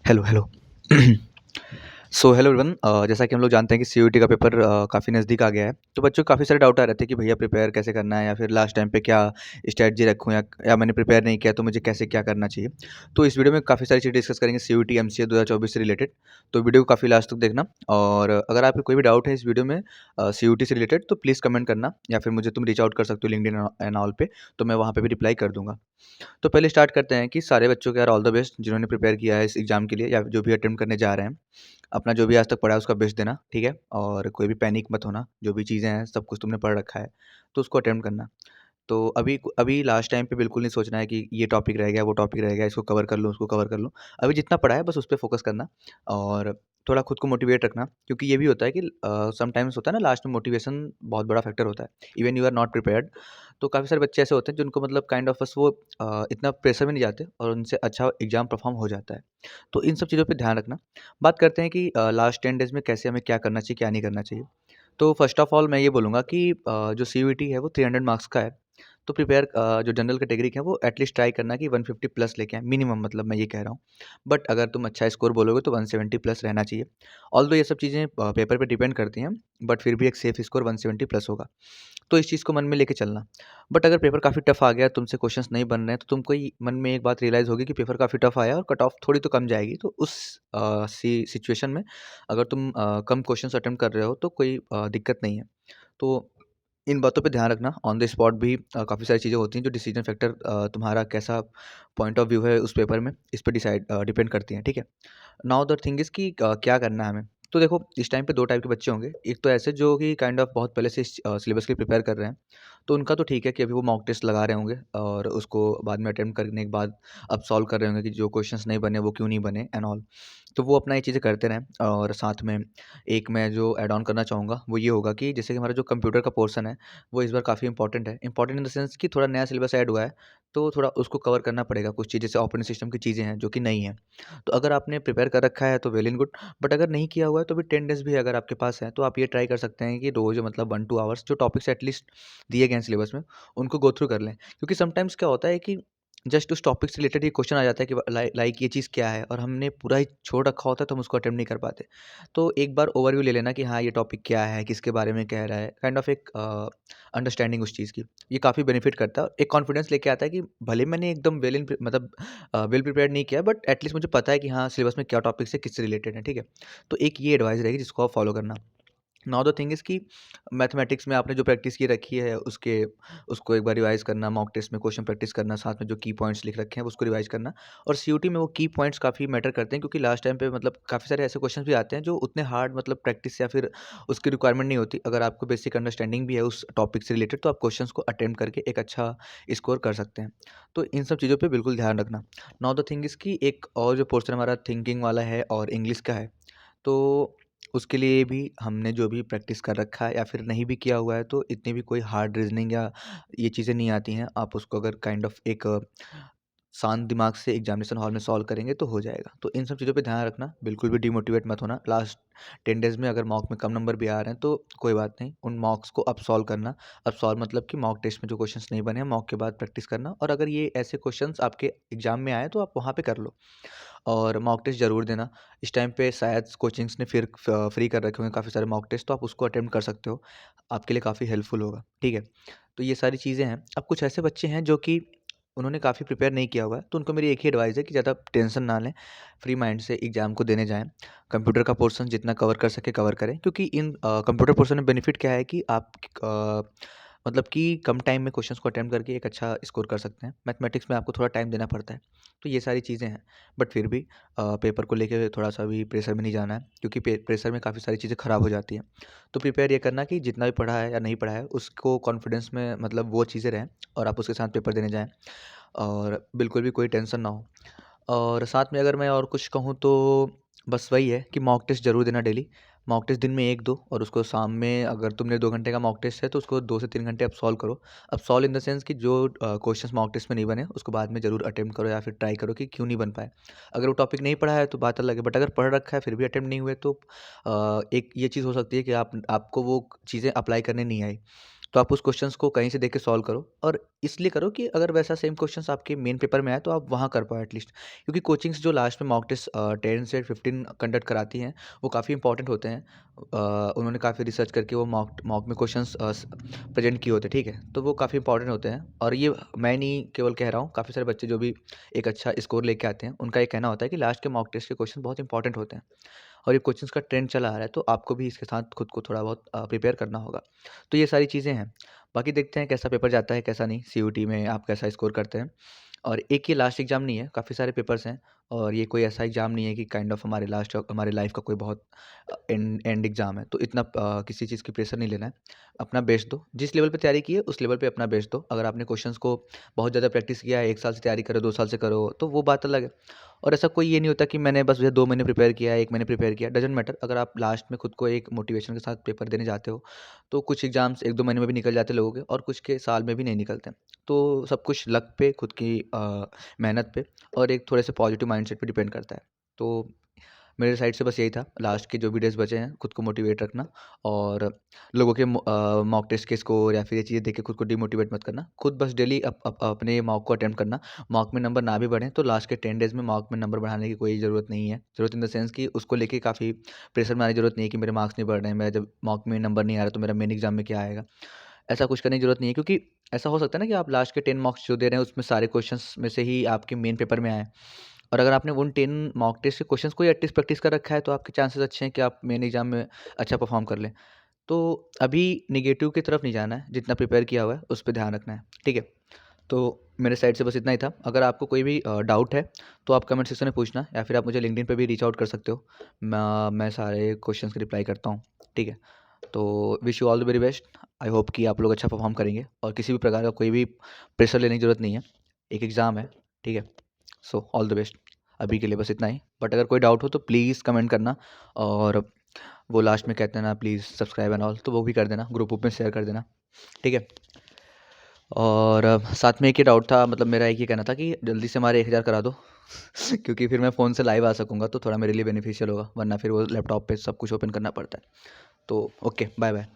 Hello, hello. So hello everyone, जैसा कि हम लोग जानते हैं कि सीयूईटी का पेपर काफ़ी नज़दीक आ गया है। तो बच्चों को काफ़ी सारे डाउट आ रहे थे कि भैया प्रिपेयर कैसे करना है, या फिर लास्ट टाइम पे क्या स्ट्रैटेजी रखूँ, या मैंने प्रिपेयर नहीं किया तो मुझे कैसे क्या करना चाहिए। तो इस वीडियो में काफ़ी सारी चीज़ें डिस्कस करेंगे सीयूईटी एमसीए 2024 से रिलेटेड। तो वीडियो को काफ़ी लास्ट तक देखना, और अगर आपको कोई भी डाउट है इस वीडियो में सीयूईटी से रिलेटेड, तो प्लीज़ कमेंट करना, या फिर मुझे तुम रीच आउट कर सकते हो लिंक्डइन एंड ऑल पे। तो मैं वहाँ पे भी रिप्लाई कर दूँगा। तो पहले स्टार्ट करते हैं कि सारे बच्चों को यार ऑल द बेस्ट, जिन्होंने प्रिपेयर किया है इस एग्ज़ाम के लिए, या जो भी अटेम्प्ट करने जा रहे हैं। अपना जो भी आज तक पढ़ा है उसका बेस्ट देना, ठीक है? और कोई भी पैनिक मत होना, जो भी चीज़ें हैं सब कुछ तुमने पढ़ रखा है, तो उसको अटेम्प्ट करना। तो अभी लास्ट टाइम पे बिल्कुल नहीं सोचना है कि ये टॉपिक रह गया, वो टॉपिक रह गया, इसको कवर कर लूँ, उसको कवर कर लूँ। अभी जितना पढ़ा है बस उस पे फ़ोकस करना, और थोड़ा खुद को मोटिवेट रखना, क्योंकि ये भी होता है कि समटाइम्स होता है ना, लास्ट में मोटिवेशन बहुत बड़ा फैक्टर होता है। Even you are not prepared, तो काफ़ी सारे बच्चे ऐसे होते हैं जिनको मतलब काइंड ऑफ बस वो इतना प्रेशर में नहीं जाते और उनसे अच्छा एग्ज़ाम परफ़ॉर्म हो जाता है। तो इन सब चीज़ों पे ध्यान रखना। बात करते हैं कि लास्ट 10 डेज़ में कैसे हमें क्या करना चाहिए, क्या नहीं करना चाहिए। तो फर्स्ट ऑफ ऑल मैं ये बोलूँगा कि जो सीयूईटी है वो 300 मार्क्स का है। तो प्रिपेयर जो जनरल कैटेगरी के हैं वो एटलीस्ट ट्राई करना कि 150 प्लस लेके आएँ, मिनिमम, मतलब मैं ये कह रहा हूँ। बट अगर तुम अच्छा स्कोर बोलोगे तो 170 प्लस रहना चाहिए। ऑल्दो ये सब चीज़ें पेपर पे डिपेंड करती हैं, बट फिर भी एक सेफ स्कोर 170 प्लस होगा। तो इस चीज़ को मन में लेके चलना। बट अगर पेपर काफ़ी टफ आ गया, तुमसे क्वेश्चंस नहीं बन रहे हैं, तो तुमको ये मन में एक बात रियलाइज़ होगी कि पेपर काफ़ी टफ आया और कट ऑफ थोड़ी तो कम जाएगी। तो उस सिचुएशन में अगर तुम कम क्वेश्चंस अटेम्प्ट कर रहे हो तो कोई दिक्कत नहीं है। तो इन बातों पे ध्यान रखना। ऑन द स्पॉट भी काफ़ी सारी चीज़ें होती हैं जो डिसीजन फैक्टर तुम्हारा कैसा पॉइंट ऑफ व्यू है उस पेपर में, इस पे डिपेंड करती हैं, ठीक है? नाउ द थिंग इज़ कि क्या करना है हमें। तो देखो, इस टाइम पे 2 टाइप के बच्चे होंगे। एक तो ऐसे जो कि काइंड ऑफ बहुत पहले से इस सिलेबस के लिए प्रिपेयर कर रहे हैं। तो उनका तो ठीक है कि अभी वो मॉक टेस्ट लगा रहे होंगे और उसको बाद में अटेम्प्ट करने के बाद अब सॉल्व कर रहे होंगे कि जो क्वेश्चंस नहीं बने वो क्यों नहीं बने एंड ऑल। तो वो अपना ये चीज़ें करते रहें, और साथ में एक मैं जो ऐड ऑन करना चाहूँगा वो ये होगा कि जैसे कि हमारा जो कंप्यूटर का पोर्शन है, वो इस बार काफ़ी इंपॉर्टेंट है। इंपॉर्टेंट इन द सेंस कि थोड़ा नया सिलेबस ऐड हुआ है, तो थोड़ा उसको कवर करना पड़ेगा। कुछ चीज़ जैसे ऑपरेटिंग सिस्टम की चीज़ें हैं जो कि नई हैं। तो अगर आपने प्रिपेयर कर रखा है तो वेल एंड गुड, बट अगर नहीं किया हुआ है तो भी 10 डेज़ भी अगर आपके पास है, तो आप ये ट्राई कर सकते हैं कि रोज़ मतलब 1-2 आवर्स जो टॉपिक्स एटलीस्ट दिए गए हैं सिलेबस में, उनको गो थ्रू कर लें। क्योंकि समटाइम्स क्या होता है कि जस्ट उस टॉपिक से रिलेटेड ये क्वेश्चन आ जाता है कि लाइक ये चीज़ क्या है, और हमने पूरा ही छोड़ रखा होता है तो हम उसको अटेम्प्ट नहीं कर पाते। तो एक बार ओवरव्यू ले लेना कि हाँ, ये टॉपिक क्या है, किसके बारे में कह रहा है, काइंड ऑफ एक अंडरस्टैंडिंग उस चीज़ की। ये काफ़ी बेनिफिट करता है, और एक कॉन्फिडेंस लेके आता है कि भले मैंने एकदम मतलब वेल प्रिपेयर्ड नहीं किया, बट एटलीस्ट मुझे पता है कि हाँ, सिलेबस में क्या टॉपिक्स है, किससे रिलेटेड है, ठीक है? तो एक ये एडवाइस रहेगी जिसको आप फॉलो करना। नाउ द थिंग इज़ कि मैथमेटिक्स में आपने जो प्रैक्टिस की रखी है उसको एक बार रिवाइज़ करना, मॉक टेस्ट में क्वेश्चन प्रैक्टिस करना, साथ में जो की पॉइंट्स लिख रखे हैं उसको रिवाइज़ करना। और सीयूटी में वो की पॉइंट्स काफ़ी मैटर करते हैं, क्योंकि लास्ट टाइम पे मतलब काफ़ी सारे ऐसे क्वेश्चंस भी आते हैं जो उतने हार्ड मतलब प्रैक्टिस या फिर उसकी रिक्वायरमेंट नहीं होती। अगर आपको बेसिक अंडरस्टैंडिंग भी है उस टॉपिक से रिलेटेड, तो आप क्वेश्चंस को अटेम्प्ट करके एक अच्छा स्कोर कर सकते हैं। तो इन सब चीज़ों पे बिल्कुल ध्यान रखना। नाउ द थिंग इज़ कि एक और जो पोर्शन हमारा थिंकिंग वाला है और इंग्लिश का है, तो उसके लिए भी हमने जो भी प्रैक्टिस कर रखा है या फिर नहीं भी किया हुआ है, तो इतनी भी कोई हार्ड रीज़निंग या ये चीज़ें नहीं आती हैं। आप उसको अगर काइंड ऑफ एक शांत दिमाग से एग्ज़ामिनेशन हॉल में सॉल्व करेंगे तो हो जाएगा। तो इन सब चीज़ों पे ध्यान रखना, बिल्कुल भी डिमोटिवेट मत होना। लास्ट 10 डेज़ में अगर मॉक में कम नंबर भी आ रहे हैं तो कोई बात नहीं, उन मॉक्स को अब सॉल्व करना। अब सॉल्व मतलब कि मॉक टेस्ट में जो क्वेश्चंस नहीं बने हैं, मॉक के बाद प्रैक्टिस करना, और अगर ये ऐसे क्वेश्चंस आपके एग्ज़ाम में आए तो आप वहाँ पे कर लो। और मॉक टेस्ट ज़रूर देना। इस टाइम पे शायद कोचिंग्स ने फिर फ्री कर रखे होंगे काफ़ी सारे मॉक टेस्ट, तो आप उसको अटेम्प्ट कर सकते हो। आपके लिए काफ़ी हेल्पफुल होगा, ठीक है? तो ये सारी चीज़ें हैं। अब कुछ ऐसे बच्चे हैं जो कि उन्होंने काफ़ी प्रिपेयर नहीं किया हुआ है, तो उनको मेरी एक ही एडवाइस है कि ज़्यादा टेंशन ना लें, फ्री माइंड से एग्ज़ाम को देने जाएँ। कंप्यूटर का पोर्शन जितना कवर कर सकें कवर करें, क्योंकि इन कंप्यूटर पोर्शन में बेनिफिट क्या है कि आप मतलब कि कम टाइम में क्वेश्चंस को अटेम्प्ट करके एक अच्छा स्कोर कर सकते हैं। मैथमेटिक्स में आपको थोड़ा टाइम देना पड़ता है। तो ये सारी चीज़ें हैं। बट फिर भी पेपर को लेके थोड़ा-सा भी प्रेशर में नहीं जाना है, क्योंकि प्रेशर में काफ़ी सारी चीज़ें ख़राब हो जाती हैं। तो प्रिपेयर ये करना कि जितना भी पढ़ा है या नहीं पढ़ा है, उसको कॉन्फिडेंस में मतलब वो चीज़ें रहें, और आप उसके साथ पेपर देने जाएँ, और बिल्कुल भी कोई टेंशन ना हो। और साथ में अगर मैं और कुछ कहूँ तो बस वही है कि मॉक टेस्ट ज़रूर देना डेली। मॉक टेस्ट दिन में 1-2, और उसको शाम में, अगर तुमने 2 घंटे का मॉक टेस्ट है तो उसको 2 से 3 घंटे आप सॉल्व करो। अब सॉल्व इन द सेंस कि जो क्वेश्चंस मॉक टेस्ट में नहीं बने उसको बाद में ज़रूर अटेम्प्ट करो, या फिर ट्राई करो कि क्यों नहीं बन पाए। अगर वो टॉपिक नहीं पढ़ा है तो बात अलग है, बट अगर पढ़ रखा है फिर भी अटेम्प्ट नहीं हुए, तो एक ये चीज़ हो सकती है कि आपको वो चीज़ें अप्लाई करने नहीं आई। तो आप उस क्वेश्चंस को कहीं से देख के सॉल्व करो, और इसलिए करो कि अगर वैसा सेम क्वेश्चंस आपके मेन पेपर में आए तो आप वहाँ कर पाओ एटलीस्ट। क्योंकि कोचिंग्स जो लास्ट में मॉक टेस्ट 10 से 15 कंडक्ट कराती हैं, वो काफ़ी इंपॉर्टेंट होते हैं। उन्होंने काफ़ी रिसर्च करके वो मॉक मॉक में क्वेश्चंस प्रेजेंट किए होते हैं, ठीक है? तो वो काफ़ी इंपॉर्टेंट होते हैं, और ये मैं नहीं केवल कह रहा हूँ, काफ़ी सारे बच्चे जो भी एक अच्छा स्कोर लेके आते हैं, उनका ये कहना होता है कि लास्ट के मॉक टेस्ट के क्वेश्चन बहुत इंपॉर्टेंट होते हैं। और ये कोचिंग्स का ट्रेंड चला आ रहा है, तो आपको भी इसके साथ खुद को थोड़ा बहुत प्रिपेयर करना होगा। तो ये सारी चीज़ें हैं। बाकी देखते हैं कैसा पेपर जाता है, कैसा नहीं, सीयूईटी में आप कैसा स्कोर करते हैं। और एक ये लास्ट एग्ज़ाम नहीं है, काफ़ी सारे पेपर्स हैं, और ये कोई ऐसा एग्ज़ाम नहीं है कि काइंड ऑफ हमारे लाइफ़ का कोई बहुत एंड एंड एग्ज़ाम है। तो इतना किसी चीज़ की प्रेशर नहीं लेना है। अपना बेस्ट दो, जिस लेवल पे तैयारी की है उस लेवल पे अपना बेस्ट दो। अगर आपने क्वेश्चंस को बहुत ज़्यादा प्रैक्टिस किया है, 1 साल से तैयारी करो, 2 साल से करो, तो वो बात अलग है। और ऐसा कोई ये नहीं होता कि मैंने बस भैया 2 महीने प्रिपेयर किया है, 1 महीने प्रिपेयर किया, डज़न्ट मैटर। अगर आप लास्ट में खुद को एक मोटिवेशन के साथ पेपर देने जाते हो, तो कुछ एग्ज़ाम्स 1-2 महीने में भी निकल जाते हैं लोगों के, और कुछ के साल में भी नहीं निकलते। तो सब कुछ लक पे, खुद की मेहनत पे, और एक थोड़े से पॉजिटिव माइंडसेट पे डिपेंड करता है। तो मेरे साइड से बस यही था, लास्ट के जो भी डेज़ बचे हैं, खुद को मोटिवेट रखना, और लोगों के मॉक टेस्ट के स्कोर या फिर ये चीज़ें देख के खुद को डिमोटिवेट मत करना। खुद बस डेली अपने मॉक को अटेम्प्ट करना। मॉक में नंबर ना भी बढ़ें, तो लास्ट के 10 डेज़ में मॉक में नंबर बढ़ाने की कोई ज़रूरत नहीं है। ज़रूरत इन द सेंस कि उसको लेके काफ़ी प्रेशर में आने की ज़रूरत नहीं है कि मेरे मार्क्स नहीं बढ़ रहे हैं, मेरा जब मॉक में नंबर नहीं आ रहा, तो मेरा मेन एग्ज़ाम में क्या आएगा? ऐसा कुछ करने की ज़रूरत नहीं है, क्योंकि ऐसा हो सकता है ना कि आप लास्ट के 10 मार्क्स जो दे रहे हैं, उसमें सारे क्वेश्चंस में से ही आपके मेन पेपर में आएँ। और अगर आपने उन 10 मॉक टेस्ट के क्वेश्चंस को ही एटलीस्ट प्रैक्टिस कर रखा है, तो आपके चांसेस अच्छे हैं कि आप मेन एग्ज़ाम में अच्छा परफ़ॉर्म कर लें। तो अभी नेगेटिव की तरफ नहीं जाना है, जितना प्रिपेयर किया हुआ है, उस पे ध्यान रखना है, ठीक है? तो मेरे साइड से बस इतना ही था। अगर आपको कोई भी डाउट है, तो आप कमेंट सेक्शन में पूछना, या फिर आप मुझे लिंक्डइन पे भी रीच आउट कर सकते हो। मैं सारे क्वेश्चंस की रिप्लाई करता हूँ, ठीक है? तो wish you all the very best. I hope कि आप लोग अच्छा परफ़ॉर्म करेंगे, और किसी भी प्रकार का कोई भी प्रेशर लेने की ज़रूरत नहीं है। एक एग्ज़ाम है, ठीक है? So all the best. अभी के लिए बस इतना ही। बट अगर कोई डाउट हो तो प्लीज़ कमेंट करना, और वो लास्ट में कहते हैं ना, प्लीज़ सब्सक्राइब एंड ऑल, तो वो भी कर देना, ग्रुप में शेयर कर देना, ठीक है? और साथ में एक ही डाउट था, मतलब मेरा एक ही कहना था कि जल्दी से हमारे 1000 करा दो क्योंकि फिर मैं फ़ोन से लाइव आ सकूँगा, तो थोड़ा मेरे लिए बेनिफिशियल होगा, वरना फिर वो लैपटॉप पे सब कुछ ओपन करना पड़ता है। तो ओके, बाय बाय।